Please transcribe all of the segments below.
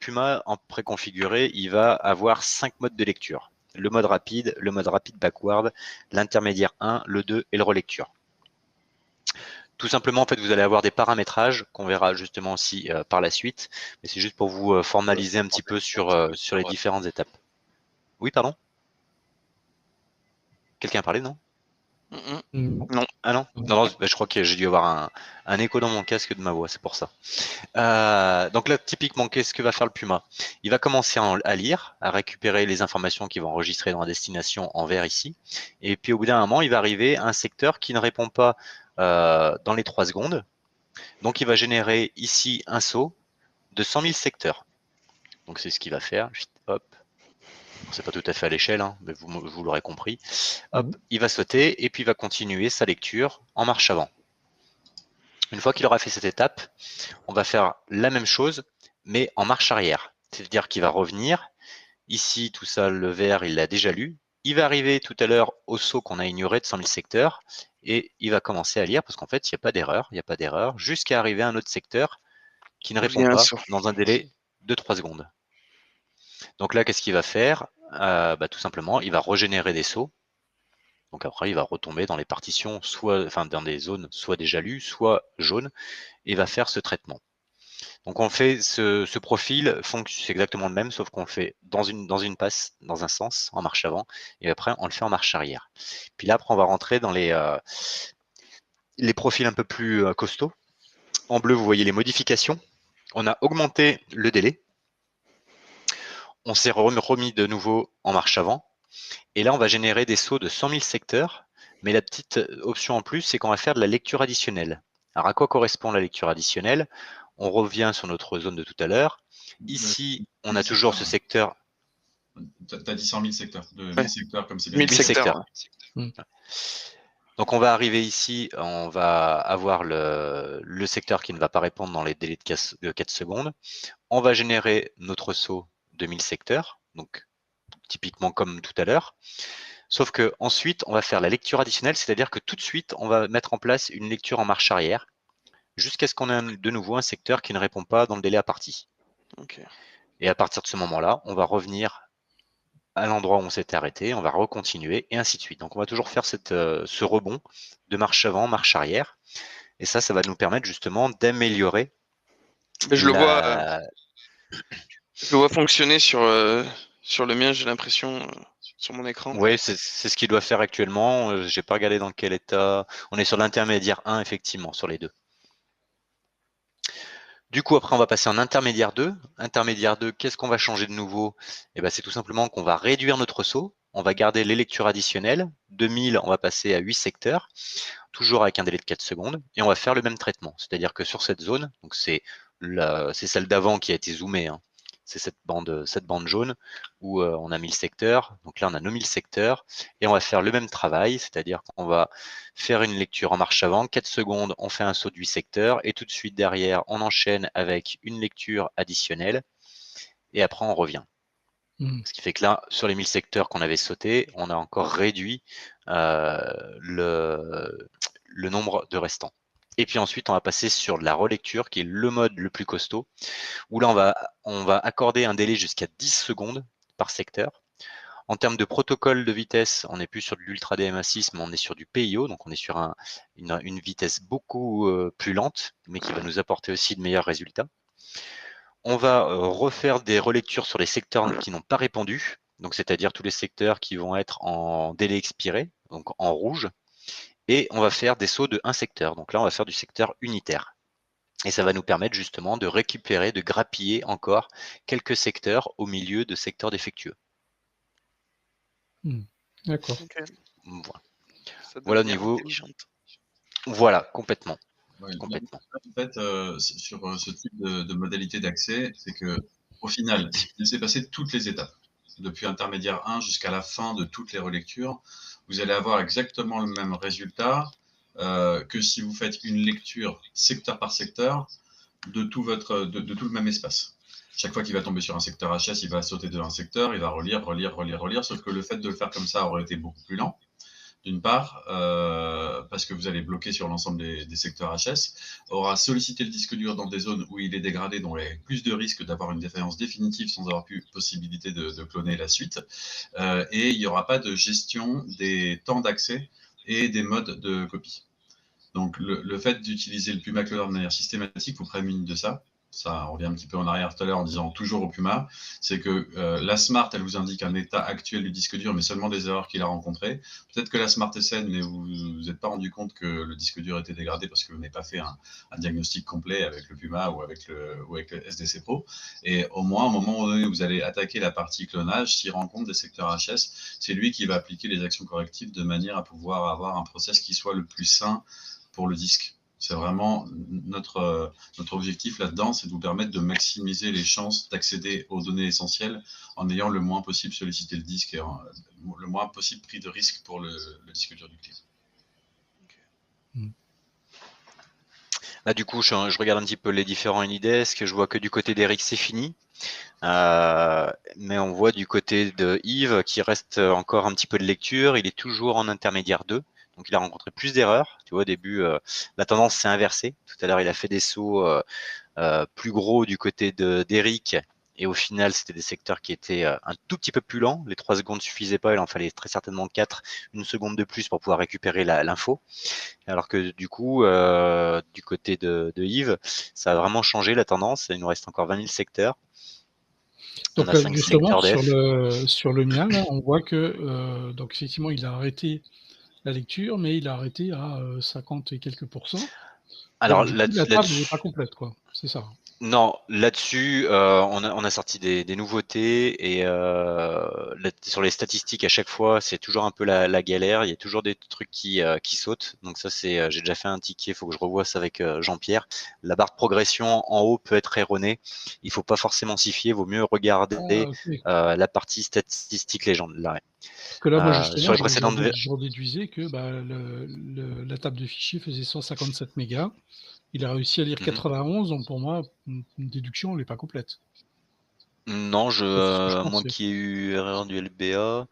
Puma en préconfiguré, il va avoir 5 modes de lecture. Le mode rapide backward, l'intermédiaire 1, le 2 et le relecture. Tout simplement, en fait, vous allez avoir des paramétrages qu'on verra justement aussi par la suite, mais c'est juste pour vous formaliser un petit peu sur les différentes étapes. Oui, pardon? Quelqu'un a parlé, non? Non. Ah non? Non, je crois que j'ai dû avoir un écho dans mon casque de ma voix, c'est pour ça. Donc là, typiquement, qu'est-ce que va faire le Puma? Il va commencer à lire, à récupérer les informations qui vont enregistrer dans la destination en vert ici. Et puis au bout d'un moment, il va arriver à un secteur qui ne répond pas dans les 3 secondes. Donc il va générer ici un saut de 100 000 secteurs. Donc c'est ce qu'il va faire. Hop. C'est pas tout à fait à l'échelle, hein, mais vous l'aurez compris. Hop, il va sauter et puis il va continuer sa lecture en marche avant. Une fois qu'il aura fait cette étape, on va faire la même chose, mais en marche arrière. C'est-à-dire qu'il va revenir. Ici, tout ça, le vert, il l'a déjà lu. Il va arriver tout à l'heure au saut qu'on a ignoré de 100 000 secteurs et il va commencer à lire parce qu'en fait, il n'y a pas d'erreur, jusqu'à arriver à un autre secteur qui ne répond pas dans un délai de 3 secondes. Donc là, qu'est-ce qu'il va faire? Tout simplement, il va régénérer des sauts. Donc après, il va retomber dans les partitions, dans des zones soit déjà lues, soit jaunes, et va faire ce traitement. Donc on fait ce profil, c'est exactement le même, sauf qu'on le fait dans une passe, dans un sens, en marche avant, et après on le fait en marche arrière. Puis là, après, on va rentrer dans les profils un peu plus costauds. En bleu, vous voyez les modifications. On a augmenté le délai. On s'est remis de nouveau en marche avant. Et là, on va générer des sauts de 100 000 secteurs. Mais la petite option en plus, c'est qu'on va faire de la lecture additionnelle. Alors, à quoi correspond la lecture additionnelle? On revient sur notre zone de tout à l'heure. Ici, on a toujours ce secteur. Tu as dit 100 000 secteurs. 1000 secteurs, comme c'est bien. 1000 secteurs. Donc, on va arriver ici, on va avoir le secteur qui ne va pas répondre dans les délais de 4 secondes. On va générer notre saut de 1000 secteurs, donc typiquement comme tout à l'heure. Sauf que ensuite, on va faire la lecture additionnelle, c'est-à-dire que tout de suite, on va mettre en place une lecture en marche arrière, jusqu'à ce qu'on ait de nouveau un secteur qui ne répond pas dans le délai imparti. Et à partir de ce moment-là, on va revenir à l'endroit où on s'était arrêté, on va recontinuer, et ainsi de suite. Donc on va toujours faire ce rebond de marche avant, marche arrière. Et ça va nous permettre justement d'améliorer. Je le vois fonctionner sur le mien, j'ai l'impression, sur mon écran. Oui, c'est ce qu'il doit faire actuellement. J'ai pas regardé dans quel état. On est sur l'intermédiaire 1, effectivement, sur les deux. Du coup, après, on va passer en intermédiaire 2. Intermédiaire 2, qu'est-ce qu'on va changer de nouveau? C'est tout simplement qu'on va réduire notre saut. On va garder les lectures additionnelles. De 1000, on va passer à 8 secteurs, toujours avec un délai de 4 secondes. Et on va faire le même traitement. C'est-à-dire que sur cette zone, donc c'est celle d'avant qui a été zoomée, hein. C'est cette bande jaune où on a 1000 secteurs. Donc là, on a nos 1000 secteurs et on va faire le même travail, c'est-à-dire qu'on va faire une lecture en marche avant, 4 secondes, on fait un saut de 8 secteurs et tout de suite derrière, on enchaîne avec une lecture additionnelle et après, on revient. Ce qui fait que là, sur les 1000 secteurs qu'on avait sautés, on a encore réduit le nombre de restants. Et puis ensuite, on va passer sur la relecture, qui est le mode le plus costaud, où là, on va accorder un délai jusqu'à 10 secondes par secteur. En termes de protocole de vitesse, on n'est plus sur de l'ultra DMA6, mais on est sur du PIO, donc on est sur une vitesse beaucoup plus lente, mais qui va nous apporter aussi de meilleurs résultats. On va refaire des relectures sur les secteurs qui n'ont pas répondu, donc c'est-à-dire tous les secteurs qui vont être en délai expiré, donc en rouge, et on va faire des sauts de 1 secteur. Donc là, on va faire du secteur unitaire. Et ça va nous permettre justement de récupérer, de grappiller encore quelques secteurs au milieu de secteurs défectueux. D'accord. Voilà au niveau. Voilà, complètement. Ouais, complètement. En fait, sur ce type de modalité d'accès, c'est que au final, si vous laissez passer toutes les étapes, depuis intermédiaire 1 jusqu'à la fin de toutes les relectures, vous allez avoir exactement le même résultat que si vous faites une lecture secteur par secteur de tout le même espace. Chaque fois qu'il va tomber sur un secteur HS, il va sauter de un secteur, il va relire, sauf que le fait de le faire comme ça aurait été beaucoup plus lent. d'une part, parce que vous allez bloquer sur l'ensemble des secteurs HS, aura sollicité le disque dur dans des zones où il est dégradé, dont il y a plus de risques d'avoir une défaillance définitive sans avoir pu possibilité de cloner la suite. Et il n'y aura pas de gestion des temps d'accès et des modes de copie. Donc le fait d'utiliser le Puma Cloner de manière systématique vous prémunit de ça. Ça, on revient un petit peu en arrière tout à l'heure en disant toujours au Puma, c'est que la Smart, elle vous indique un état actuel du disque dur, mais seulement des erreurs qu'il a rencontrées. Peut-être que la Smart est saine, mais vous vous êtes pas rendu compte que le disque dur était dégradé parce que vous n'avez pas fait un diagnostic complet avec le Puma ou avec le SDC Pro. Et au moins, au moment où vous allez attaquer la partie clonage, s'il rencontre des secteurs HS, c'est lui qui va appliquer les actions correctives de manière à pouvoir avoir un process qui soit le plus sain pour le disque. C'est vraiment notre objectif là-dedans, c'est de vous permettre de maximiser les chances d'accéder aux données essentielles en ayant le moins possible sollicité le disque et le moins possible pris de risque pour le disque dur du client. Là, du coup, je regarde un petit peu les différents Anydesk, je vois que du côté d'Eric, c'est fini. Mais on voit du côté de Yves qui reste encore un petit peu de lecture, il est toujours en intermédiaire 2. Donc il a rencontré plus d'erreurs. Tu vois, au début, la tendance s'est inversée. Tout à l'heure, il a fait des sauts plus gros du côté d'Eric. Et au final, c'était des secteurs qui étaient un tout petit peu plus lents. Les 3 secondes suffisaient pas, il en fallait très certainement 4, une seconde de plus pour pouvoir récupérer l'info. Alors que du coup, du côté de Yves, ça a vraiment changé la tendance. Il nous reste encore 20 000 secteurs. Donc On a 5 justement, secteurs def. sur le mien, là, on voit que donc effectivement, il a arrêté la lecture, mais il a arrêté à 50 et quelques %. Alors Donc, du coup, la table n'est pas complète, quoi. C'est ça. non, là-dessus, on a sorti des nouveautés et sur les statistiques à chaque fois, c'est toujours un peu la galère. Il y a toujours des trucs qui sautent. Donc ça, c'est, j'ai déjà fait un ticket. Il faut que je revoie ça avec Jean-Pierre. La barre de progression en haut peut être erronée. Il faut pas forcément s'y fier. Vaut mieux regarder Okay. la partie statistique légende. Là, parce que là, moi, justement, sur les précédentes. j'en déduisais que bah, la table de fichiers faisait 157 mégas. Il a réussi à lire 91, donc pour moi, une déduction, elle n'est pas complète. Non, à moins qu'il y ait eu erreur du LBA,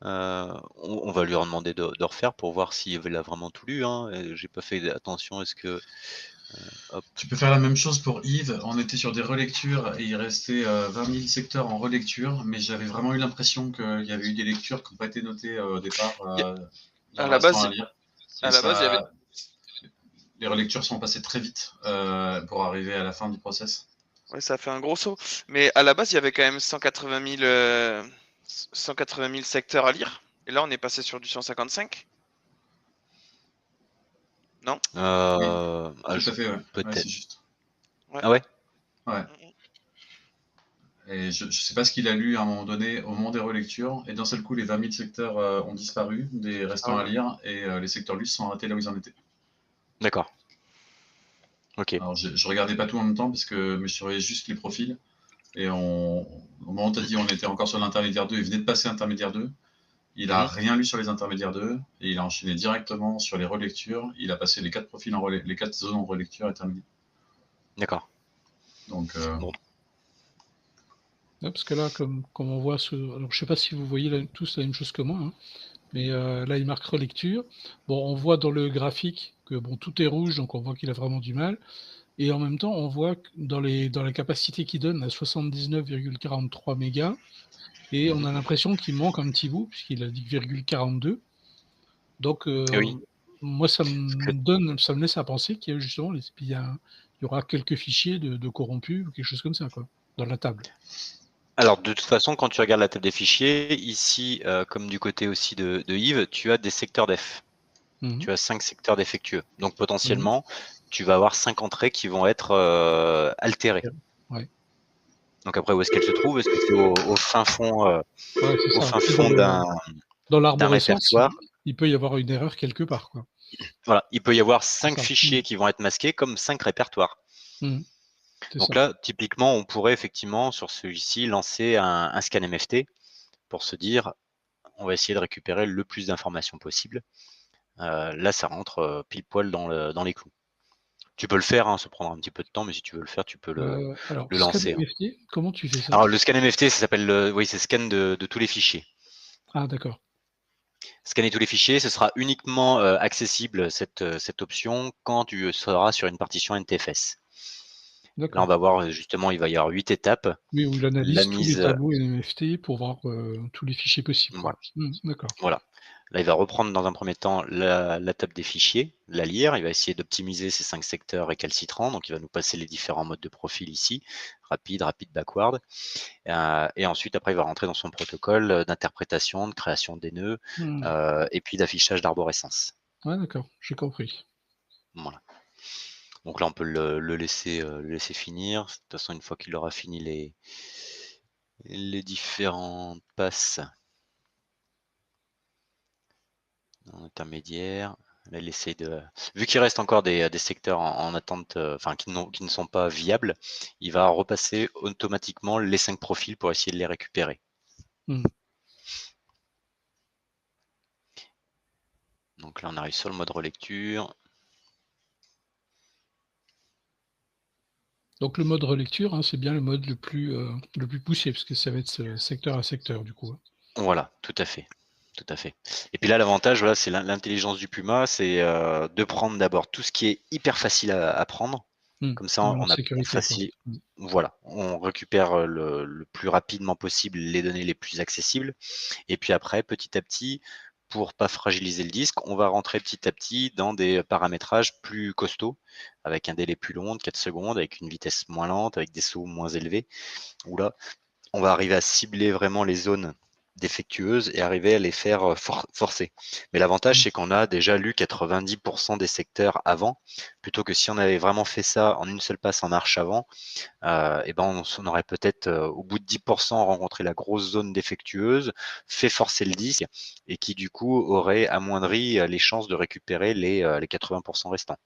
on va lui demander de refaire pour voir s'il a vraiment tout lu. Hein. J'ai pas fait attention. Est-ce que hop. Tu peux faire la même chose pour Yves. On était sur des relectures et il restait 20 000 secteurs en relecture, mais j'avais vraiment eu l'impression qu'il y avait eu des lectures qui n'ont pas été notées au départ. À la base, il y avait. Les relectures sont passées très vite pour arriver à la fin du process. Ouais, ça a fait un gros saut. Mais à la base, il y avait quand même 180 000 secteurs à lire. Et là, on est passé sur du 155. Non oui, tout à fait, ouais. Peut-être. Ouais, c'est juste. Ouais. Ah ouais. Ouais. Et je ne sais pas ce qu'il a lu à un moment donné au moment des relectures. Et d'un seul coup, les 20 000 secteurs ont disparu des restants à lire et les secteurs lus sont arrêtés là où ils en étaient. D'accord. Ok. Alors, je regardais pas tout en même temps parce que je surveillais juste les profils. Et au moment où tu as dit on était encore sur l'intermédiaire 2, il venait de passer intermédiaire 2. Il n'a rien lu sur les intermédiaires 2 et il a enchaîné directement sur les relectures. Il a passé les 4 profils les 4 zones en relecture et terminé. D'accord. Donc, bon. Ouais, parce que là, comme on voit, alors je sais pas si vous voyez tous la même chose que moi, hein, mais là, il marque relecture. Bon, on voit dans le graphique que bon, tout est rouge, donc on voit qu'il a vraiment du mal. Et en même temps, on voit que dans la capacité qu'il donne, à 79,43 mégas, et on a l'impression qu'il manque un petit bout, puisqu'il a dit 0,42. Donc, Oui. moi, ça me laisse à penser qu'il y a justement, il y aura quelques fichiers de corrompus ou quelque chose comme ça, quoi, dans la table. Alors, de toute façon, quand tu regardes la table des fichiers, ici, comme du côté aussi de Yves, tu as des secteurs def. Tu as 5 secteurs défectueux. Donc, potentiellement, tu vas avoir 5 entrées qui vont être altérées. Ouais. Donc, après, où est-ce qu'elles se trouvent? Est-ce que c'est au fin fond, fin fond d'un répertoire? Il peut y avoir une erreur quelque part, quoi. Voilà, il peut y avoir 5 fichiers qui vont être masqués comme 5 répertoires. Donc là, typiquement, on pourrait effectivement, sur celui-ci, lancer un scan MFT pour se dire, on va essayer de récupérer le plus d'informations possible. Là, ça rentre pile poil dans les clous. Tu peux le faire, hein, ça prendra un petit peu de temps, mais si tu veux le faire, tu peux le lancer. Scan MFT, comment tu fais ça? Alors, le scan MFT, ça s'appelle, oui, c'est scan de tous les fichiers. Ah, d'accord. Scanner tous les fichiers, ce sera uniquement accessible cette option quand tu seras sur une partition NTFS. Là, on D'accord. va voir justement, il va y avoir 8 étapes. Oui, où il La analyse tous les mise, tableaux NMFT pour voir, tous les fichiers possibles, quoi. voilà. D'accord. Voilà. Là, il va reprendre dans un premier temps la table des fichiers, la lire. Il va essayer d'optimiser ces 5 secteurs récalcitrants. Donc, il va nous passer les différents modes de profil ici, rapide, backward. Et ensuite, après, il va rentrer dans son protocole d'interprétation, de création des nœuds Mmh. et puis d'affichage d'arborescence. Ouais, d'accord, j'ai compris. Voilà. Donc là, on peut le laisser finir. De toute façon, une fois qu'il aura fini les différentes passes intermédiaires, là, il essaie de. Vu qu'il reste encore des secteurs en attente, enfin qui ne sont pas viables, il va repasser automatiquement les 5 profils pour essayer de les récupérer. Mmh. Donc là, on arrive sur le mode relecture. Donc le mode relecture, hein, c'est bien le mode le plus poussé, parce que ça va être secteur à secteur, du coup, hein. Voilà, tout à fait. Tout à fait. Et puis là, l'avantage, voilà, c'est l'intelligence du Puma, c'est de prendre d'abord tout ce qui est hyper facile à prendre. Mmh. Comme ça, Ouais, en on sécurité, quoi. facilite. Mmh. Voilà, on récupère le plus rapidement possible les données les plus accessibles. Et puis après, petit à petit, pour pas fragiliser le disque, on va rentrer petit à petit dans des paramétrages plus costauds, avec un délai plus long de 4 secondes, avec une vitesse moins lente, avec des sauts moins élevés, où là, on va arriver à cibler vraiment les zones défectueuses et arriver à les faire forcer. Mais l'avantage, Mmh. c'est qu'on a déjà lu 90% des secteurs avant, plutôt que si on avait vraiment fait ça en une seule passe en marche avant, et ben on aurait peut-être au bout de 10% rencontré la grosse zone défectueuse, fait forcer le disque et qui du coup aurait amoindri les chances de récupérer les 80% restants.